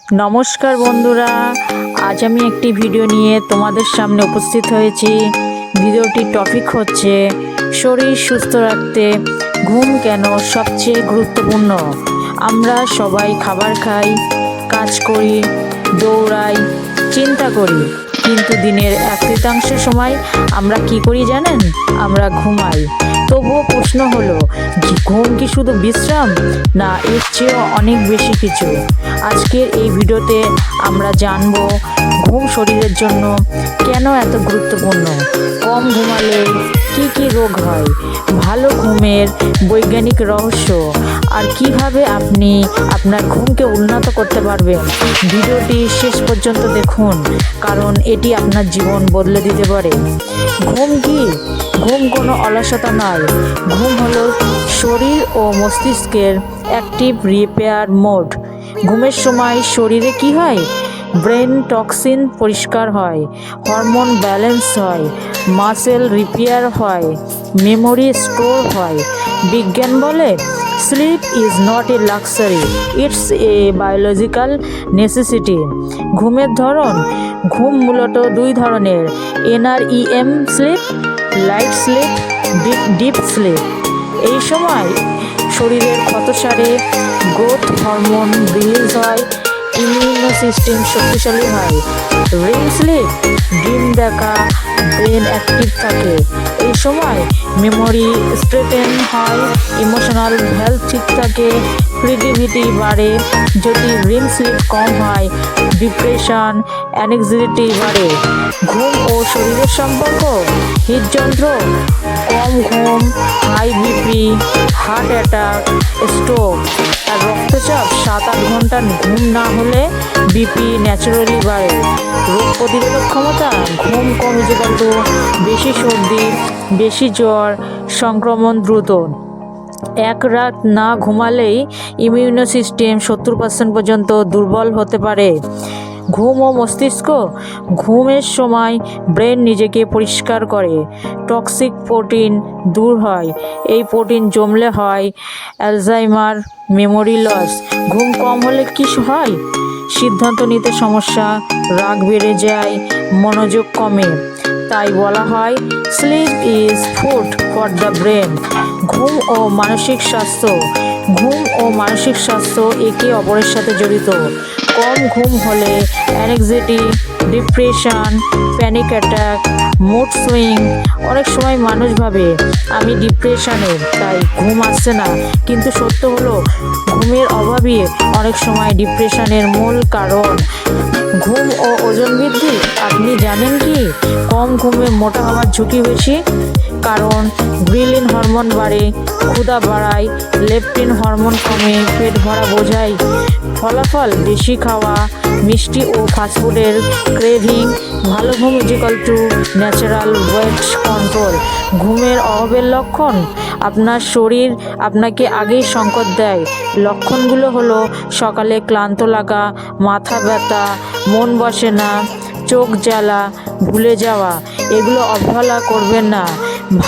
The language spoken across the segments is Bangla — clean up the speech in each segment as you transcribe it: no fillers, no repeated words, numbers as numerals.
নমস্কার বন্ধুরা, আজ আমি একটি ভিডিও নিয়ে তোমাদের সামনে উপস্থিত হয়েছি। ভিডিওটির টপিক হচ্ছে শরীর সুস্থ রাখতে ঘুম কেন সবচেয়ে গুরুত্বপূর্ণ। আমরা সবাই খাবার খাই, কাজ করি, দৌড়াই, চিন্তা করি, কিন্তু দিনের এক তৃতীয়াংশ সময় আমরা কি করি জানেন? আমরা ঘুমাই। তবুও প্রশ্ন হলো, ঘুম কি শুধু বিশ্রাম, না এর চেয়েও অনেক বেশি কিছু? আজকের এই ভিডিওতে আমরা জানব ঘুম শরীরের জন্য কেন এত গুরুত্বপূর্ণ, কম ঘুমালে কি কি রোগ হয়, ভালো ঘুমের বৈজ্ঞানিক রহস্য, আর কিভাবে আপনি আপনার ঘুমকে উন্নত করতে পারবেন। ভিডিওটি শেষ পর্যন্ত দেখুন, কারণ এটি আপনার জীবন বদলে দিতে পারে। ঘুম কি? ঘুম কোনো অলসতা নয়। ঘুম হলো শরীর ও মস্তিষ্কের অ্যাক্টিভ রিপেয়ার মোড। ঘুমের সময় শরীরে কি হয়? ব্রেন টক্সিন পরিষ্কার হয়, হরমোন ব্যালেন্স হয়, মাসেল রিপেয়ার হয়, মেমোরি স্টোর হয়। বিজ্ঞান বলে sleep is not a luxury, it's a biological necessity. ঘুমের ধরন: ঘুম মূলত দুই ধরনের, NREM sleep, light sleep, deep sleep. এই সময় শরীরের ক্ষতসারে, গ্রোথ হরমোন রিলিজ হয়, ইমিউনো সিস্টেম শক্তিশালী হয়। REM স্লিপ, ড্রিম দেখা, ব্রেন অ্যাক্টিভ থাকে। এই সময় মেমোরি স্ট্রেটেন হয়, ইমোশনাল হেলথ ঠিক থাকে, ক্রিয়েটিভিটি বাড়ে। যদি REM স্লিপ কম হয়, ডিপ্রেশন, অ্যাংজাইটি বাড়ে। ঘুম ও শরীরের সম্পর্ক: হৃদযন্ত্র, কম ঘুম, high BP, heart attack, stroke. আর রক্তচাপ: 7-8 ঘন্টা ঘুম না হলে বিপি ন্যাচারালি বাড়ে। রোগ প্রতিরোধক ক্ষমতা: ঘুম কম ইকুয়াল বেশি সর্দি, বেশি জ্বর, সংক্রমণ দ্রুত। এক রাত না ঘুমালেই ইমিউনো সিস্টেম 70% পর্যন্ত দুর্বল হতে পারে। ঘুম ও মস্তিষ্ক: ঘুমের সময় ব্রেন নিজেকে পরিষ্কার করে, টক্সিক প্রোটিন দূর হয়। এই প্রোটিন জমলে হয় অ্যালজাইমার, মেমোরি লস। ঘুম কম হলে কি হয়? সিদ্ধান্ত নিতে সমস্যা, রাগ বেড়ে যায়, মনোযোগ কমে। তাই বলা হয় sleep is food for the brain. ঘুম ও মানসিক স্বাস্থ্য: ঘুম ও মানসিক স্বাস্থ্য একে অপরের সাথে জড়িত। কম ঘুম হলে anxiety, depression, panic attack, mood swing. অনেক সময় মানুষ ভাবে আমি ডিপ্রেশনে তাই ঘুম আসছে না, কিন্তু সত্য হলো ঘুমের অভাবই অনেক সময় ডিপ্রেশনের মূল কারণ। ঘুম ও ওজন বৃদ্ধি: আপনি জানেন কি কম ঘুমে মোটা হওয়ার ঝুঁকি বেশি? কারণ গ্রিলিন হরমোন বাড়ে, ক্ষুধা বাড়ায়, লেপটিন হরমোন কমে, পেট ভরা বোঝায়। ফলাফল: বেশি খাওয়া, মিষ্টি ও ফাস্টফুডের ক্রেভিং। ভালো ঘুম equal to natural wait control. ঘুমের অভাবের লক্ষণ: আপনার শরীর আপনাকে আগেই সংকেত দেয়। লক্ষণগুলো হলো সকালে ক্লান্ত লাগা, মাথা ব্যথা, মন বসে না, চোখ জ্বালা, ভুলে যাওয়া। এগুলো অবহেলা করবেন না।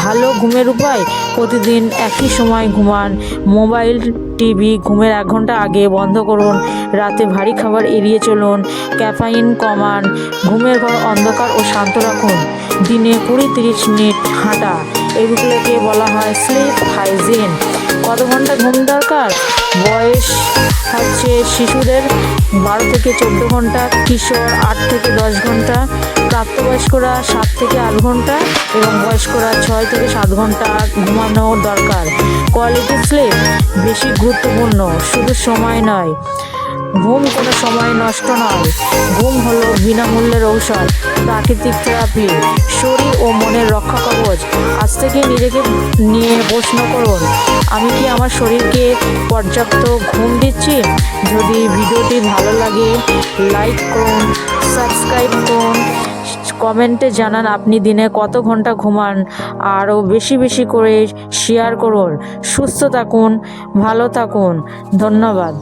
ভালো ঘুমের উপায়: প্রতিদিন একই সময় ঘুমান, মোবাইল টিভি ঘুমের 1 ঘন্টা আগে বন্ধ করুন, রাতে ভারী খাবার এড়িয়ে চলুন, ক্যাফেইন কমান, ঘুমের ঘর অন্ধকার ও শান্ত রাখুন, দিনে 20-30 মিনিট হাঁটা। এগুলোকে বলা হয় স্লিপ হাইজিন। কত ঘন্টা ঘুম দরকার? বয়স হচ্ছে শিশুদের 12 থেকে 14 ঘন্টা, কিশোর 8 থেকে 10 ঘন্টা, প্রাপ্তবয়স্করা 7 থেকে 8 ঘন্টা এবং বয়স্করা 6 থেকে 7 ঘন্টা ঘুমানো দরকার। কোয়ালিটি স্লিপ বেশি গুরুত্বপূর্ণ, শুধু সময় নয়। ঘুম কোনো সময় নষ্ট নয়। ঘুম হলো বিনামূল্যের ঔষধ, প্রাকৃতিক থেরাপি, শরীর ও মনের রক্ষা কবচ। আজ থেকে নিজেকে নিয়ে প্রশ্ন করুন, আমি কি আমার শরীরকে পর্যাপ্ত ঘুম দিচ্ছি? যদি ভিডিওটি ভালো লাগে লাইক করুন, সাবস্ক্রাইব করুন, কমেন্টে জানান আপনি দিনে কত ঘন্টা ঘুমান। আরও বেশি বেশি করে শেয়ার করুন। সুস্থ থাকুন, ভালো থাকুন। ধন্যবাদ।